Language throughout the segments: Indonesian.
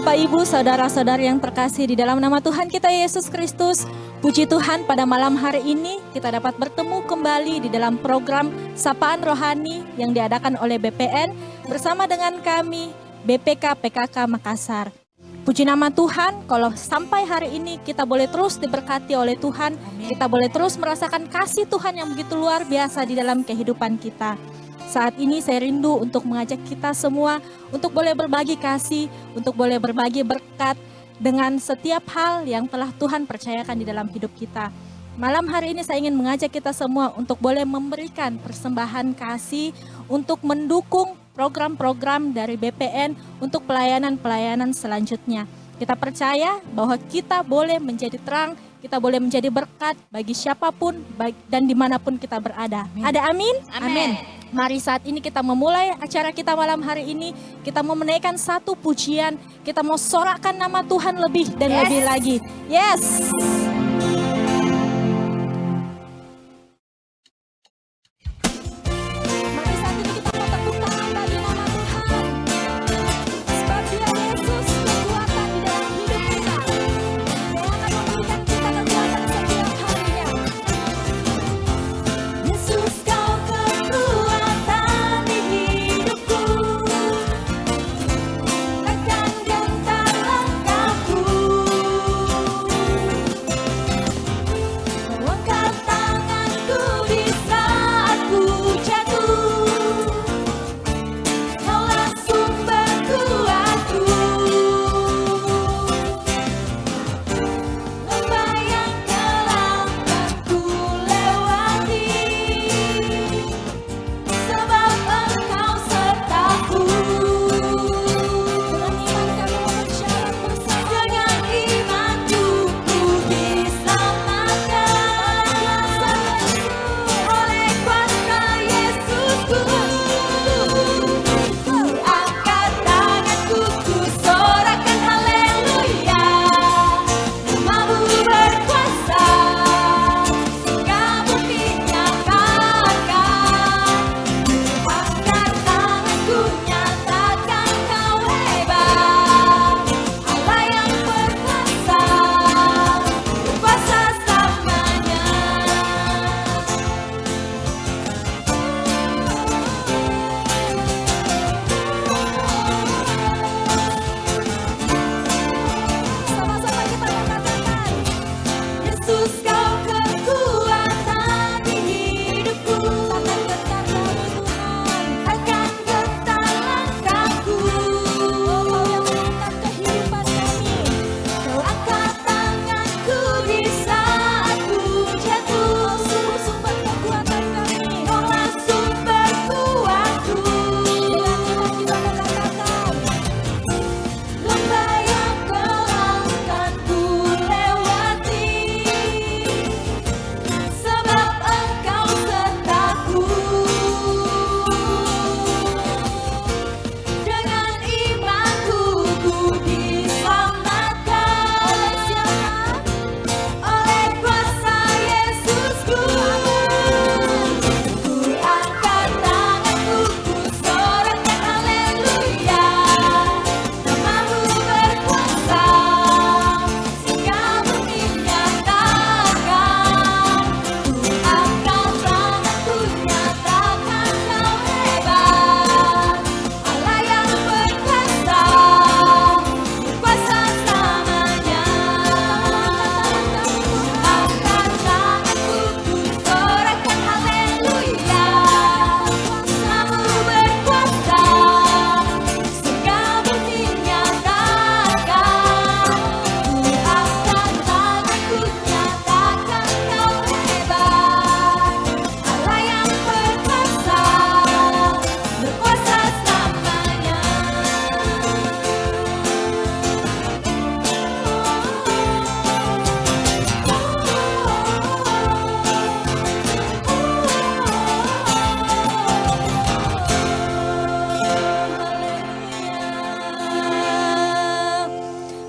Bapak, Ibu, Saudara-saudara yang terkasih di dalam nama Tuhan kita Yesus Kristus. Puji Tuhan, pada malam hari ini kita dapat bertemu kembali di dalam program Sapaan Rohani yang diadakan oleh BPN bersama dengan kami BPK PKK Makassar. Puji nama Tuhan, kalau sampai hari ini kita boleh terus diberkati oleh Tuhan. Kita boleh terus merasakan kasih Tuhan yang begitu luar biasa di dalam kehidupan kita. Saat ini saya rindu untuk mengajak kita semua untuk boleh berbagi kasih, untuk boleh berbagi berkat dengan setiap hal yang telah Tuhan percayakan di dalam hidup kita. Malam hari ini saya ingin mengajak kita semua untuk boleh memberikan persembahan kasih untuk mendukung program-program dari BPN untuk pelayanan-pelayanan selanjutnya. Kita percaya bahwa kita boleh menjadi terang, kita boleh menjadi berkat bagi siapapun dan dimanapun kita berada. Ada amin? Amin. Mari saat ini kita memulai acara kita malam hari ini. Kita mau menaikkan satu pujian. Kita mau sorakkan nama Tuhan lebih dan lebih lagi. Yes.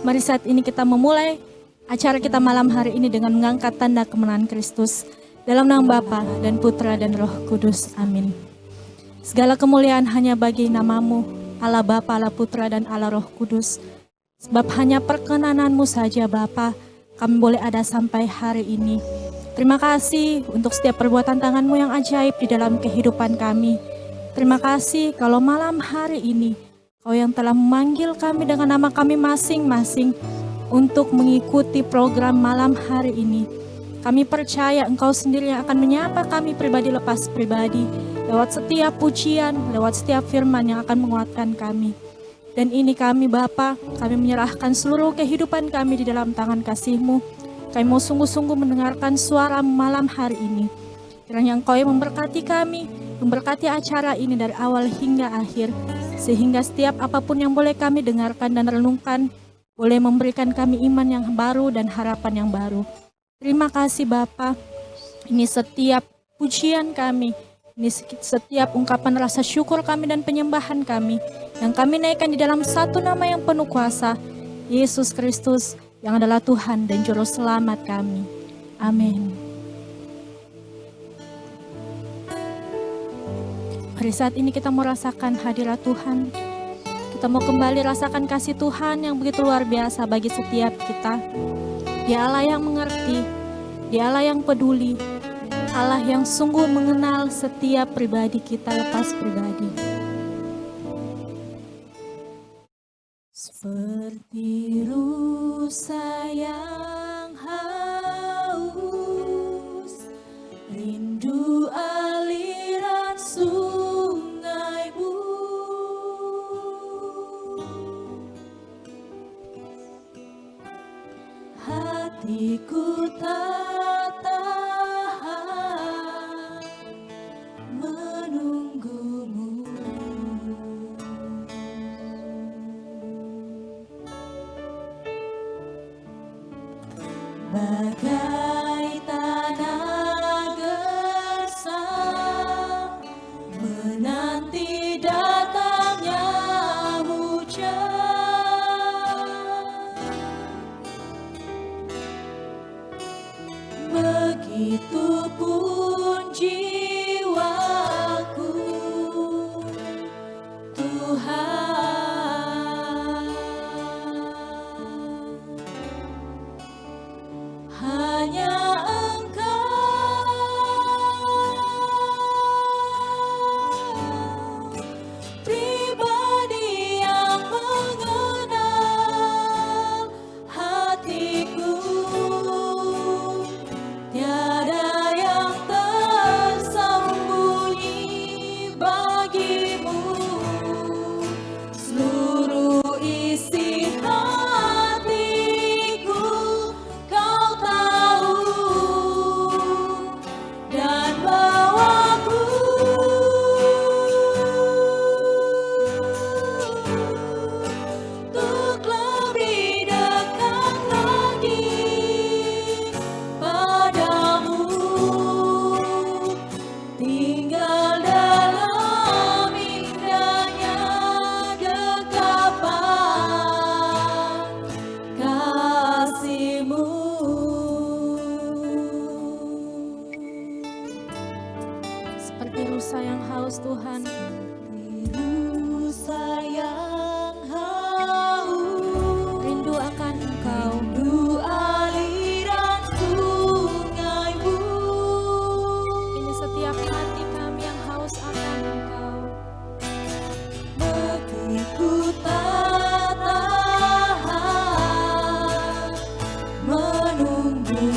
Mari saat ini kita memulai acara kita malam hari ini dengan mengangkat tanda kemenangan Kristus. Dalam nama Bapa dan Putra dan Roh Kudus. Amin. Segala kemuliaan hanya bagi namamu, Allah Bapa, Allah Putra dan Allah Roh Kudus. Sebab hanya perkenanan-Mu saja Bapa, kami boleh ada sampai hari ini. Terima kasih untuk setiap perbuatan tangan-Mu yang ajaib di dalam kehidupan kami. Terima kasih kalau malam hari ini Kau yang telah memanggil kami dengan nama kami masing-masing untuk mengikuti program malam hari ini. Kami percaya Engkau sendiri yang akan menyapa kami pribadi lepas pribadi, lewat setiap pujian, lewat setiap firman yang akan menguatkan kami. Dan ini kami Bapa, kami menyerahkan seluruh kehidupan kami di dalam tangan kasih-Mu. Kami mau sungguh-sungguh mendengarkan suara malam hari ini. Kiranya Engkau yang memberkati kami, memberkati acara ini dari awal hingga akhir, sehingga setiap apapun yang boleh kami dengarkan dan renungkan, boleh memberikan kami iman yang baru dan harapan yang baru. Terima kasih Bapa, ini setiap pujian kami, ini setiap ungkapan rasa syukur kami dan penyembahan kami, yang kami naikkan di dalam satu nama yang penuh kuasa, Yesus Kristus, yang adalah Tuhan dan Juru Selamat kami. Amin. Hari saat ini kita mau rasakan hadirat Tuhan. Kita mau kembali rasakan kasih Tuhan yang begitu luar biasa bagi setiap kita. Dia Allah yang mengerti, Dia Allah yang peduli, Allah yang sungguh mengenal setiap pribadi kita lepas pribadi. Seperti rusa yang haus, rindu aliran sungaimu, hatiku tak tahan menunggumu. Bagai tanah gersang menanti datangnya hujan, begitupun jiwaku, Tuhan. Hanya Engkau, pribadi yang mengenal hatiku. Tiada yang tersembunyi bagimu, seluruh isi hatiku Kau tahu, dan bawaku untuk lebih dekat lagi padamu, tinggal dalam indahnya dekapan kasih-Mu. Seperti rusa yang haus Tuhan, seperti rusa yang haus, rindu akan Engkau, rindu aliran sungaimu. Ini setiap hati kami yang haus akan Engkau. Begitu tak tahan menunggumu.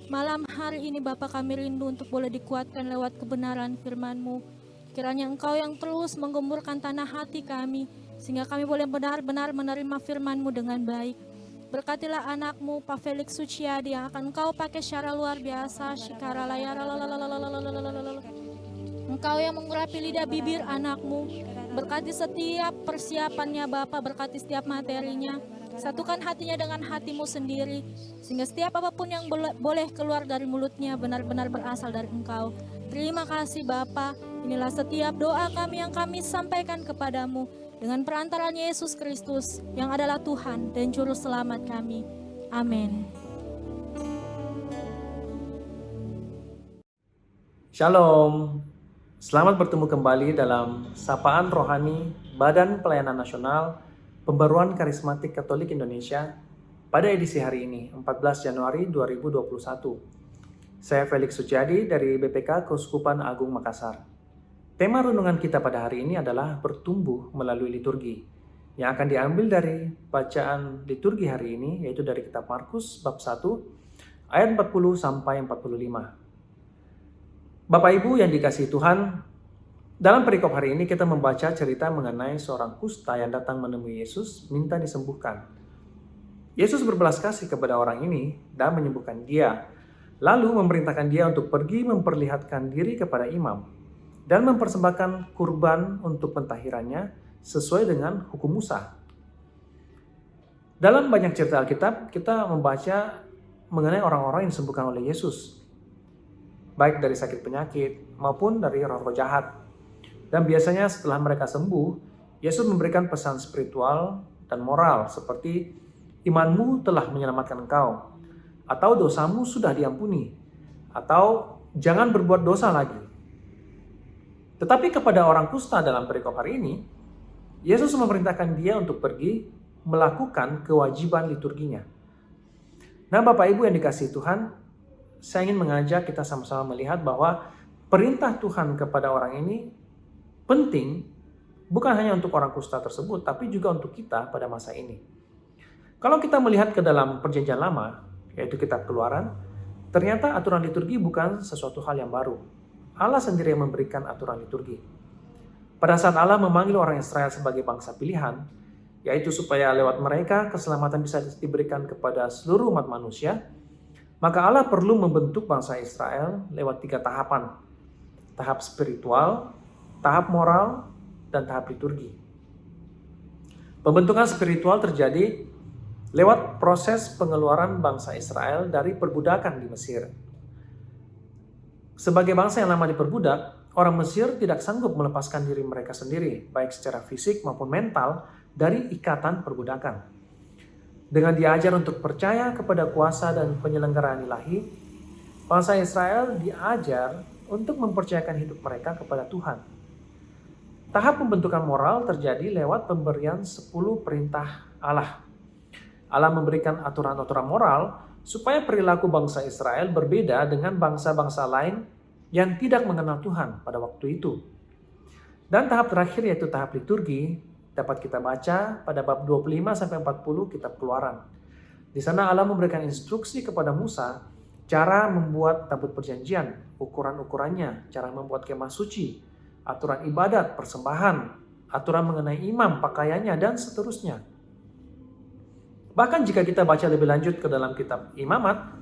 Malam hari ini Bapa, kami rindu untuk boleh dikuatkan lewat kebenaran firman-Mu. Kiranya Engkau yang terus menggemburkan tanah hati kami, sehingga kami boleh benar-benar menerima firman-Mu dengan baik. Berkatilah anak-Mu, Pak Felix Suciadi, yang akan Engkau pakai secara luar biasa. Engkau yang mengurapi lidah bibir anak-Mu. Berkati setiap persiapannya Bapa, berkati setiap materinya. Satukan hatinya dengan hati-Mu sendiri, sehingga setiap apapun yang boleh keluar dari mulutnya benar-benar berasal dari Engkau. Terima kasih Bapa. Inilah setiap doa kami yang kami sampaikan kepadamu dengan perantaraan Yesus Kristus yang adalah Tuhan dan Juru Selamat kami. Amin. Shalom. Selamat bertemu kembali dalam Sapaan Rohani Badan Pelayanan Nasional Pembaruan Karismatik Katolik Indonesia pada edisi hari ini, 14 Januari 2021. Saya Felix Suciadi dari BPK Keuskupan Agung Makassar. Tema renungan kita pada hari ini adalah bertumbuh melalui liturgi, yang akan diambil dari bacaan liturgi hari ini, yaitu dari kitab Markus bab 1 ayat 40 sampai 45. Bapak Ibu yang dikasihi Tuhan, dalam perikop hari ini kita membaca cerita mengenai seorang kusta yang datang menemui Yesus minta disembuhkan. Yesus berbelas kasih kepada orang ini dan menyembuhkan dia, lalu memerintahkan dia untuk pergi memperlihatkan diri kepada imam dan mempersembahkan kurban untuk pentahirannya sesuai dengan hukum Musa. Dalam banyak cerita Alkitab, kita membaca mengenai orang-orang yang disembuhkan oleh Yesus, baik dari sakit penyakit maupun dari roh-roh jahat. Dan biasanya setelah mereka sembuh, Yesus memberikan pesan spiritual dan moral seperti imanmu telah menyelamatkan engkau, atau dosamu sudah diampuni, atau jangan berbuat dosa lagi. Tetapi kepada orang kusta dalam perikop hari ini, Yesus memerintahkan dia untuk pergi melakukan kewajiban liturginya. Nah, Bapak Ibu yang dikasihi Tuhan, saya ingin mengajak kita sama-sama melihat bahwa perintah Tuhan kepada orang ini penting, bukan hanya untuk orang kusta tersebut, tapi juga untuk kita pada masa ini. Kalau kita melihat ke dalam Perjanjian Lama, yaitu kitab Keluaran, ternyata aturan liturgi bukan sesuatu hal yang baru. Allah sendiri yang memberikan aturan liturgi. Pada saat Allah memanggil orang Israel sebagai bangsa pilihan, yaitu supaya lewat mereka keselamatan bisa diberikan kepada seluruh umat manusia, maka Allah perlu membentuk bangsa Israel lewat 3 tahapan. Tahap spiritual, tahap moral, dan tahap liturgi. Pembentukan spiritual terjadi lewat proses pengeluaran bangsa Israel dari perbudakan di Mesir. Sebagai bangsa yang lama diperbudak, orang Mesir tidak sanggup melepaskan diri mereka sendiri, baik secara fisik maupun mental, dari ikatan perbudakan. Dengan diajar untuk percaya kepada kuasa dan penyelenggaraan ilahi, bangsa Israel diajar untuk mempercayakan hidup mereka kepada Tuhan. Tahap pembentukan moral terjadi lewat pemberian 10 perintah Allah. Allah memberikan aturan-aturan moral supaya perilaku bangsa Israel berbeda dengan bangsa-bangsa lain yang tidak mengenal Tuhan pada waktu itu. Dan tahap terakhir yaitu tahap liturgi dapat kita baca pada bab 25-40 kitab Keluaran. Di sana Allah memberikan instruksi kepada Musa cara membuat tabut perjanjian, ukuran-ukurannya, cara membuat kemah suci, aturan ibadat, persembahan, aturan mengenai imam, pakaiannya, dan seterusnya. Bahkan jika kita baca lebih lanjut ke dalam kitab Imamat,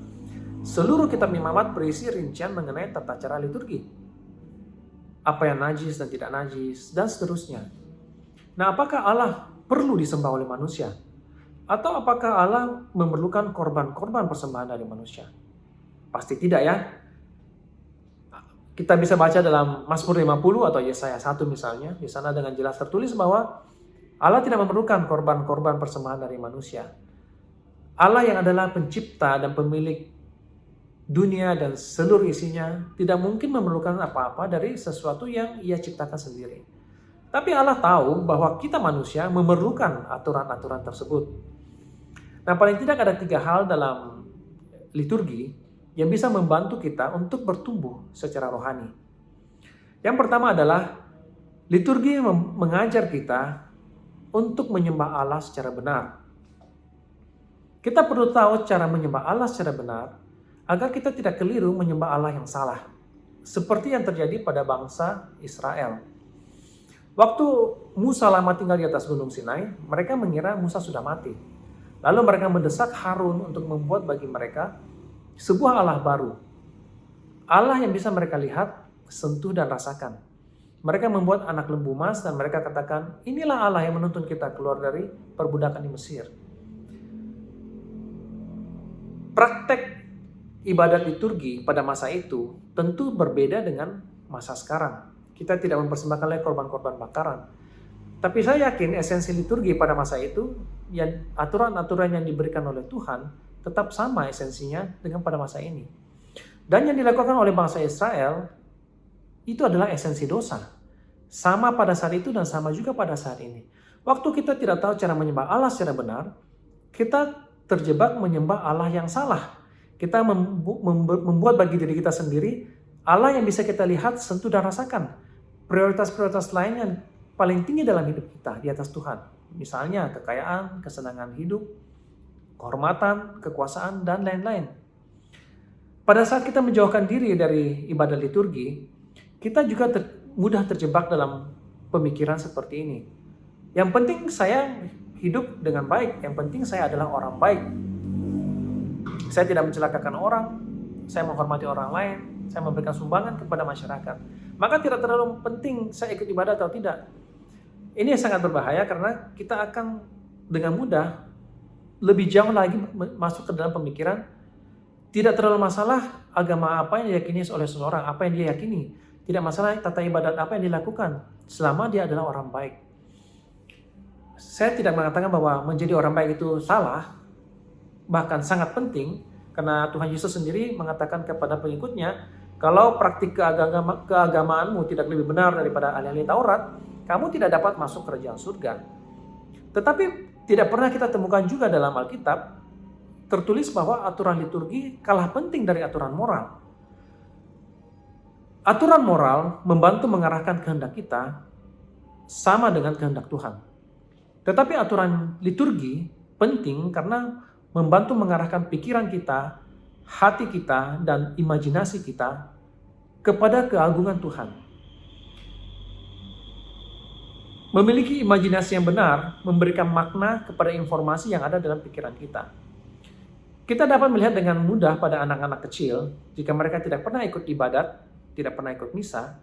seluruh kitab Imamat berisi rincian mengenai tata cara liturgi. Apa yang najis dan tidak najis, dan seterusnya. Nah, apakah Allah perlu disembah oleh manusia? Atau apakah Allah memerlukan korban-korban persembahan dari manusia? Pasti tidak ya. Kita bisa baca dalam Mazmur 50 atau Yesaya 1 misalnya. Di sana dengan jelas tertulis bahwa Allah tidak memerlukan korban-korban persembahan dari manusia. Allah yang adalah pencipta dan pemilik dunia dan seluruh isinya tidak mungkin memerlukan apa-apa dari sesuatu yang Ia ciptakan sendiri. Tapi Allah tahu bahwa kita manusia memerlukan aturan-aturan tersebut. Nah, paling tidak ada 3 hal dalam liturgi yang bisa membantu kita untuk bertumbuh secara rohani. Yang pertama adalah liturgi mengajar kita untuk menyembah Allah secara benar. Kita perlu tahu cara menyembah Allah secara benar agar kita tidak keliru menyembah Allah yang salah, seperti yang terjadi pada bangsa Israel. Waktu Musa lama tinggal di atas Gunung Sinai, mereka mengira Musa sudah mati. Lalu mereka mendesak Harun untuk membuat bagi mereka sebuah Allah baru. Allah yang bisa mereka lihat, sentuh dan rasakan. Mereka membuat anak lembu emas dan mereka katakan, inilah Allah yang menuntun kita keluar dari perbudakan di Mesir. Praktek ibadat liturgi pada masa itu tentu berbeda dengan masa sekarang. Kita tidak mempersembahkan lagi korban-korban bakaran. Tapi saya yakin esensi liturgi pada masa itu, yang aturan-aturan yang diberikan oleh Tuhan tetap sama esensinya dengan pada masa ini. Dan yang dilakukan oleh bangsa Israel itu adalah esensi dosa. Sama pada saat itu dan sama juga pada saat ini. Waktu kita tidak tahu cara menyembah Allah secara benar, kita terjebak menyembah Allah yang salah. Kita membuat bagi diri kita sendiri Allah yang bisa kita lihat, sentuh dan rasakan. Prioritas-prioritas lain yang paling tinggi dalam hidup kita di atas Tuhan. Misalnya kekayaan, kesenangan hidup, kehormatan, kekuasaan, dan lain-lain. Pada saat kita menjauhkan diri dari ibadah liturgi, kita juga mudah terjebak dalam pemikiran seperti ini. Yang penting saya hidup dengan baik, yang penting saya adalah orang baik. Saya tidak mencelakakan orang, saya menghormati orang lain, saya memberikan sumbangan kepada masyarakat. Maka tidak terlalu penting saya ikut ibadah atau tidak. Ini sangat berbahaya karena kita akan dengan mudah lebih jauh lagi masuk ke dalam pemikiran tidak terlalu masalah agama apa yang diyakini oleh seseorang, apa yang dia yakini. Tidak masalah tata ibadat apa yang dilakukan selama dia adalah orang baik. Saya tidak mengatakan bahwa menjadi orang baik itu salah, bahkan sangat penting, karena Tuhan Yesus sendiri mengatakan kepada pengikutnya, kalau praktik keagamaanmu tidak lebih benar daripada ahli-ahli Taurat, kamu tidak dapat masuk kerajaan surga. Tetapi tidak pernah kita temukan juga dalam Alkitab tertulis bahwa aturan liturgi kalah penting dari aturan moral. Aturan moral membantu mengarahkan kehendak kita sama dengan kehendak Tuhan. Tetapi aturan liturgi penting karena membantu mengarahkan pikiran kita, hati kita, dan imajinasi kita kepada keagungan Tuhan. Memiliki imajinasi yang benar memberikan makna kepada informasi yang ada dalam pikiran kita. Kita dapat melihat dengan mudah pada anak-anak kecil, jika mereka tidak pernah ikut ibadat, tidak pernah ikut misa,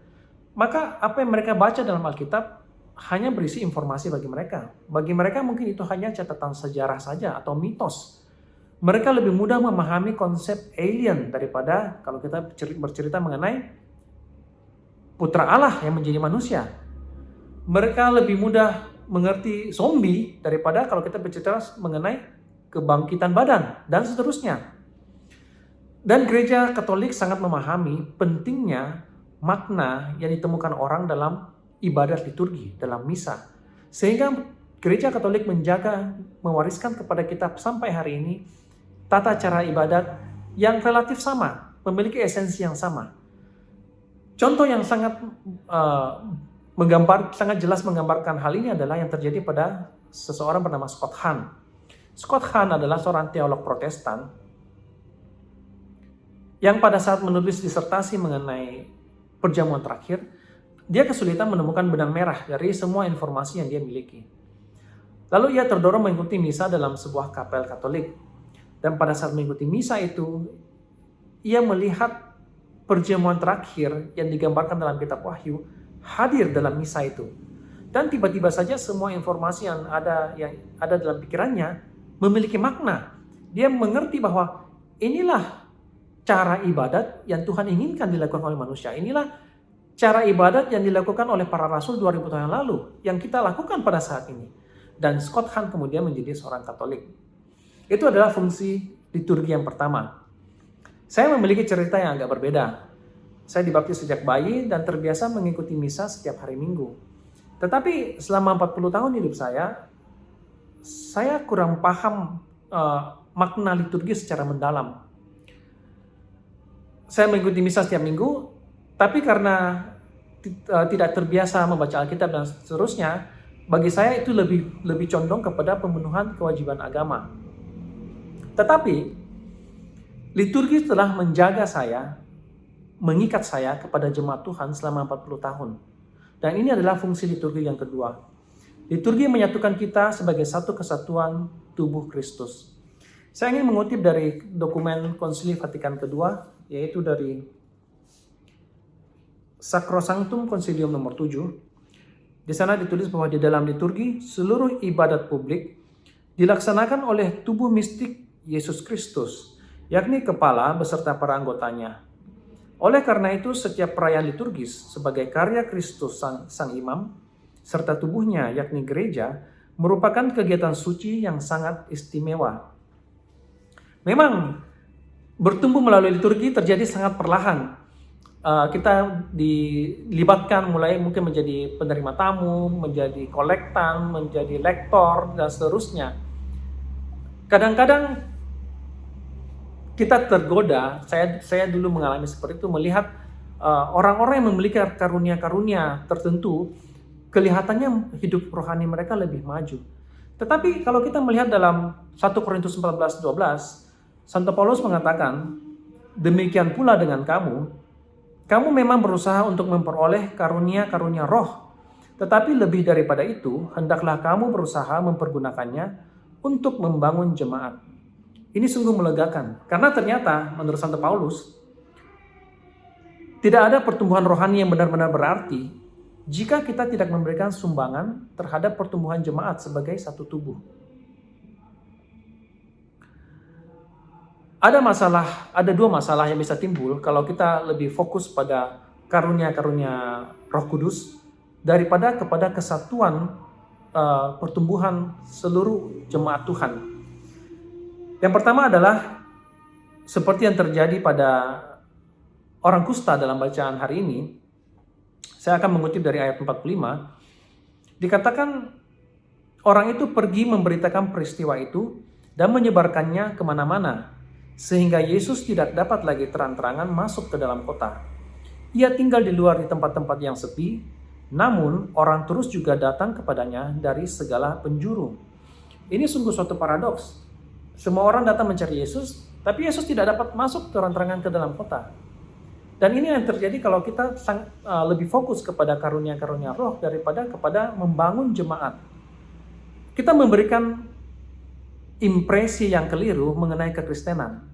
maka apa yang mereka baca dalam Alkitab hanya berisi informasi bagi mereka. Bagi mereka mungkin itu hanya catatan sejarah saja atau mitos. Mereka lebih mudah memahami konsep alien daripada kalau kita bercerita mengenai putra Allah yang menjadi manusia. Mereka lebih mudah mengerti zombie daripada kalau kita bercerita mengenai kebangkitan badan dan seterusnya. Dan gereja Katolik sangat memahami pentingnya makna yang ditemukan orang dalam ibadat liturgi, dalam misa. Sehingga gereja Katolik mewariskan kepada kita sampai hari ini tata cara ibadat yang relatif sama, memiliki esensi yang sama. Contoh yang sangat sangat jelas menggambarkan hal ini adalah yang terjadi pada seseorang bernama Scott Hahn. Scott Hahn adalah seorang teolog Protestan yang pada saat menulis disertasi mengenai perjamuan terakhir, dia kesulitan menemukan benang merah dari semua informasi yang dia miliki. Lalu ia terdorong mengikuti misa dalam sebuah kapel Katolik. Dan pada saat mengikuti misa itu, ia melihat perjamuan terakhir yang digambarkan dalam kitab Wahyu hadir dalam misa itu. Dan tiba-tiba saja semua informasi yang ada dalam pikirannya memiliki makna. Dia mengerti bahwa inilah cara ibadat yang Tuhan inginkan dilakukan oleh manusia. Inilah cara ibadat yang dilakukan oleh para rasul 2000 tahun yang lalu, yang kita lakukan pada saat ini. Dan Scott Hahn kemudian menjadi seorang Katolik. Itu adalah fungsi liturgi yang pertama. Saya memiliki cerita yang agak berbeda. Saya dibaptis sejak bayi dan terbiasa mengikuti misa setiap hari Minggu. Tetapi selama 40 tahun hidup saya kurang paham makna liturgi secara mendalam. Saya mengikuti misa setiap minggu, tapi karena tidak terbiasa membaca Alkitab dan seterusnya, bagi saya itu lebih condong kepada pemenuhan kewajiban agama. Tetapi Liturgi telah menjaga saya, mengikat saya kepada jemaat Tuhan selama 40 tahun. Dan ini adalah fungsi liturgi yang kedua. Liturgi menyatukan kita sebagai satu kesatuan tubuh Kristus. Saya ingin mengutip dari dokumen Konsili Vatikan kedua, yaitu dari Sacrosanctum Concilium nomor 7. Di sana ditulis bahwa di dalam liturgi, seluruh ibadat publik dilaksanakan oleh tubuh mistik Yesus Kristus, yakni kepala beserta para anggotanya. Oleh karena itu, setiap perayaan liturgis sebagai karya Kristus sang imam, serta tubuhnya yakni gereja, merupakan kegiatan suci yang sangat istimewa. Memang bertumbuh melalui liturgi terjadi sangat perlahan. Kita dilibatkan mulai mungkin menjadi penerima tamu, menjadi kolektan, menjadi lektor, dan seterusnya. Kadang-kadang kita tergoda, saya dulu mengalami seperti itu, melihat orang-orang yang memiliki karunia-karunia tertentu, kelihatannya hidup rohani mereka lebih maju. Tetapi kalau kita melihat dalam 1 Korintus 14:12, Santo Paulus mengatakan, demikian pula dengan kamu memang berusaha untuk memperoleh karunia-karunia roh, tetapi lebih daripada itu, hendaklah kamu berusaha mempergunakannya untuk membangun jemaat. Ini sungguh melegakan, karena ternyata menurut Santo Paulus, tidak ada pertumbuhan rohani yang benar-benar berarti jika kita tidak memberikan sumbangan terhadap pertumbuhan jemaat sebagai satu tubuh. Ada dua masalah yang bisa timbul kalau kita lebih fokus pada karunia-karunia Roh Kudus daripada kepada kesatuan pertumbuhan seluruh jemaat Tuhan. Yang pertama adalah seperti yang terjadi pada orang kusta dalam bacaan hari ini. Saya akan mengutip dari ayat 45. Dikatakan orang itu pergi memberitakan peristiwa itu dan menyebarkannya kemana-mana, sehingga Yesus tidak dapat lagi terang-terangan masuk ke dalam kota. Ia tinggal di luar di tempat-tempat yang sepi, namun orang terus juga datang kepadanya dari segala penjuru. Ini sungguh suatu paradoks. Semua orang datang mencari Yesus, tapi Yesus tidak dapat masuk terang-terangan ke dalam kota. Dan ini yang terjadi kalau kita lebih fokus kepada karunia-karunia roh daripada kepada membangun jemaat. Kita memberikan impresi yang keliru mengenai kekristenan.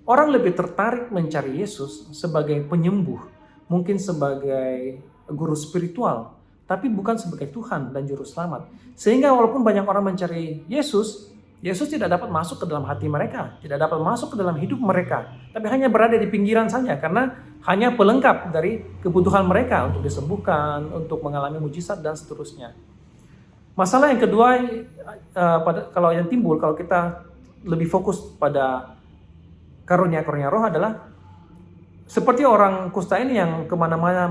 Orang lebih tertarik mencari Yesus sebagai penyembuh, mungkin sebagai guru spiritual, tapi bukan sebagai Tuhan dan juru selamat. Sehingga walaupun banyak orang mencari Yesus, Yesus tidak dapat masuk ke dalam hati mereka, tidak dapat masuk ke dalam hidup mereka, tapi hanya berada di pinggiran saja karena hanya pelengkap dari kebutuhan mereka untuk disembuhkan, untuk mengalami mujizat dan seterusnya. Masalah yang kedua, kalau yang timbul kalau kita lebih fokus pada karunia-karunia roh adalah seperti orang kusta ini yang kemana-mana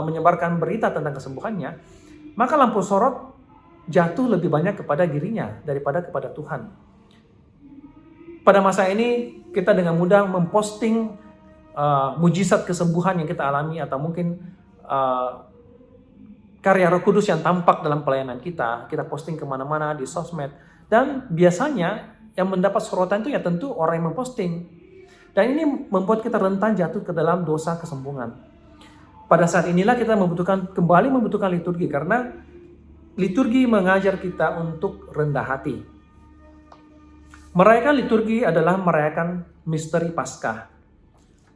menyebarkan berita tentang kesembuhannya, maka lampu sorot jatuh lebih banyak kepada dirinya daripada kepada Tuhan. Pada masa ini kita dengan mudah memposting mujizat kesembuhan yang kita alami atau mungkin karya Roh Kudus yang tampak dalam pelayanan kita posting kemana-mana di sosmed, dan biasanya yang mendapat sorotan itu ya tentu orang yang memposting, dan ini membuat kita rentan jatuh ke dalam dosa kesombongan. Pada saat inilah kita kembali membutuhkan liturgi, karena liturgi mengajar kita untuk rendah hati. Merayakan liturgi adalah merayakan misteri Paskah.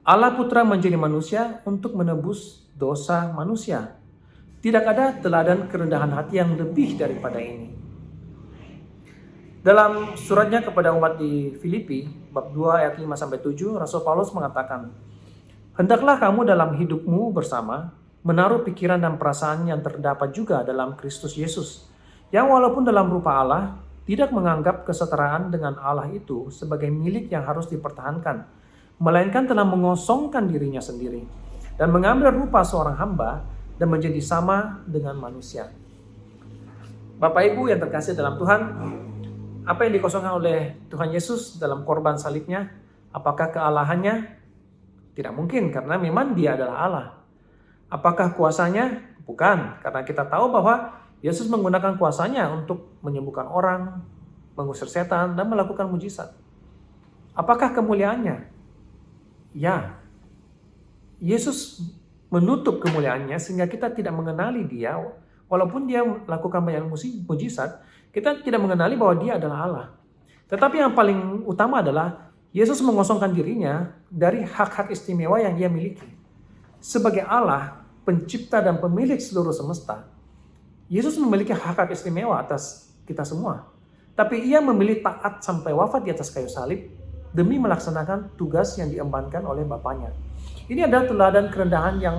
Allah Putra menjadi manusia untuk menebus dosa manusia. Tidak ada teladan kerendahan hati yang lebih daripada ini. Dalam suratnya kepada umat di Filipi, bab 2 ayat 5-7, Rasul Paulus mengatakan, hendaklah kamu dalam hidupmu bersama menaruh pikiran dan perasaan yang terdapat juga dalam Kristus Yesus, yang walaupun dalam rupa Allah, tidak menganggap kesetaraan dengan Allah itu sebagai milik yang harus dipertahankan, melainkan telah mengosongkan dirinya sendiri, dan mengambil rupa seorang hamba, dan menjadi sama dengan manusia. Bapak Ibu yang terkasih dalam Tuhan, apa yang dikosongkan oleh Tuhan Yesus dalam korban salibnya? Apakah kealahannya? Tidak mungkin, karena memang Dia adalah Allah. Apakah kuasanya? Bukan, karena kita tahu bahwa Yesus menggunakan kuasanya untuk menyembuhkan orang, mengusir setan, dan melakukan mujizat. Apakah kemuliaannya? Ya, Yesus menutup kemuliaannya sehingga kita tidak mengenali dia. Walaupun dia melakukan banyak mujizat, kita tidak mengenali bahwa dia adalah Allah. Tetapi yang paling utama adalah Yesus mengosongkan dirinya dari hak-hak istimewa yang dia miliki. Sebagai Allah, pencipta dan pemilik seluruh semesta, Yesus memiliki hak-hak istimewa atas kita semua. Tapi ia memilih taat sampai wafat di atas kayu salib demi melaksanakan tugas yang diembankan oleh Bapaknya. Ini adalah teladan kerendahan yang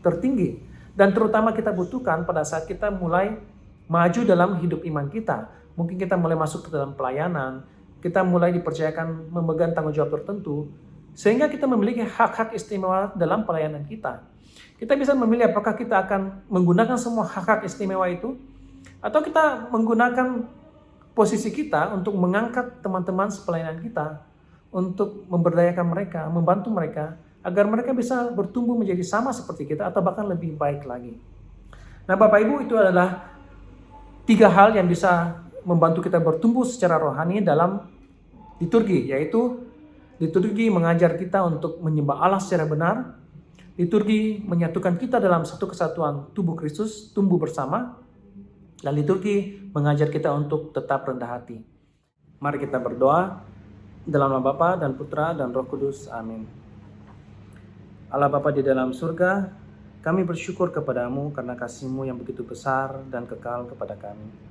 tertinggi dan terutama kita butuhkan pada saat kita mulai maju dalam hidup iman kita. Mungkin kita mulai masuk ke dalam pelayanan, kita mulai dipercayakan memegang tanggung jawab tertentu, sehingga kita memiliki hak-hak istimewa dalam pelayanan kita. Kita bisa memilih apakah kita akan menggunakan semua hak-hak istimewa itu, atau kita menggunakan posisi kita untuk mengangkat teman-teman sepelayanan kita, untuk memberdayakan mereka, membantu mereka, agar mereka bisa bertumbuh menjadi sama seperti kita atau bahkan lebih baik lagi. Nah Bapak Ibu, itu adalah 3 hal yang bisa membantu kita bertumbuh secara rohani dalam liturgi, yaitu liturgi mengajar kita untuk menyembah Allah secara benar, liturgi menyatukan kita dalam satu kesatuan tubuh Kristus, tumbuh bersama, dan liturgi mengajar kita untuk tetap rendah hati. Mari kita berdoa dalam nama Bapa dan Putra dan Roh Kudus. Amin. Allah Bapa di dalam surga, kami bersyukur kepadamu karena kasih-Mu yang begitu besar dan kekal kepada kami.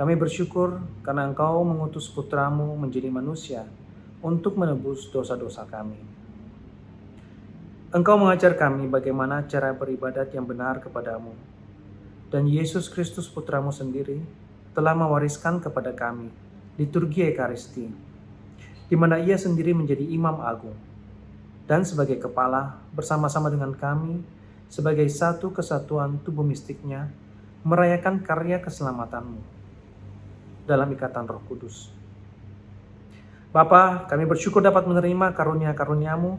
Kami bersyukur karena Engkau mengutus Putra-Mu menjadi manusia untuk menebus dosa-dosa kami. Engkau mengajar kami bagaimana cara beribadat yang benar kepadamu. Dan Yesus Kristus Putra-Mu sendiri telah mewariskan kepada kami liturgi Ekaristi, di mana Ia sendiri menjadi Imam Agung, dan sebagai kepala bersama-sama dengan kami sebagai satu kesatuan tubuh mistiknya merayakan karya keselamatan-Mu dalam ikatan Roh Kudus. Bapa, kami bersyukur dapat menerima karunia-karunia-Mu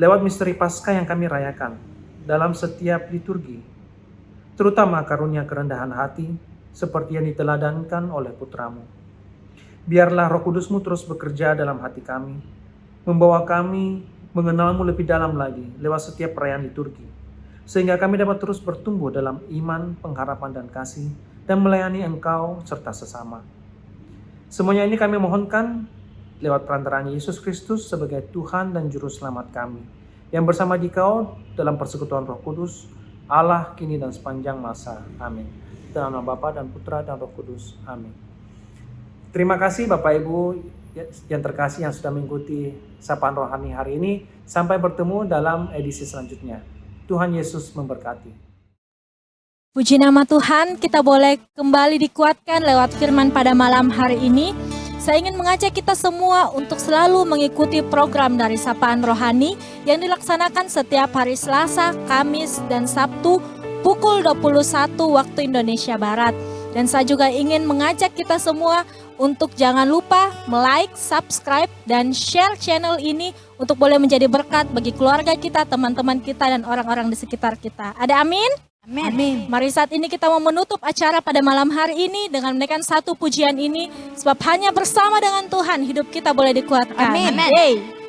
lewat misteri Paskah yang kami rayakan dalam setiap liturgi, terutama karunia kerendahan hati seperti yang diteladankan oleh Putra-Mu. Biarlah Roh Kudus-Mu terus bekerja dalam hati kami, membawa kami mengenal-Mu lebih dalam lagi lewat setiap perayaan liturgi, sehingga kami dapat terus bertumbuh dalam iman, pengharapan, dan kasih, dan melayani Engkau serta sesama. Semuanya ini kami mohonkan lewat perantaraan Yesus Kristus sebagai Tuhan dan Juru Selamat kami, yang bersama Dikau dalam persekutuan Roh Kudus, Allah kini dan sepanjang masa. Amin. Dalam nama Bapa dan Putra dan Roh Kudus. Amin. Terima kasih Bapak Ibu yang terkasih yang sudah mengikuti Sapaan Rohani hari ini. Sampai bertemu dalam edisi selanjutnya. Tuhan Yesus memberkati. Puji nama Tuhan, kita boleh kembali dikuatkan lewat firman pada malam hari ini. Saya ingin mengajak kita semua untuk selalu mengikuti program dari Sapaan Rohani yang dilaksanakan setiap hari Selasa, Kamis, dan Sabtu pukul 21 waktu Indonesia Barat. Dan saya juga ingin mengajak kita semua untuk jangan lupa like, subscribe, dan share channel ini untuk boleh menjadi berkat bagi keluarga kita, teman-teman kita, dan orang-orang di sekitar kita. Ada amin? Amin. Mari saat ini kita mau menutup acara pada malam hari ini dengan menaikkan satu pujian ini. Sebab hanya bersama dengan Tuhan hidup kita boleh dikuatkan. Amin. Yeay.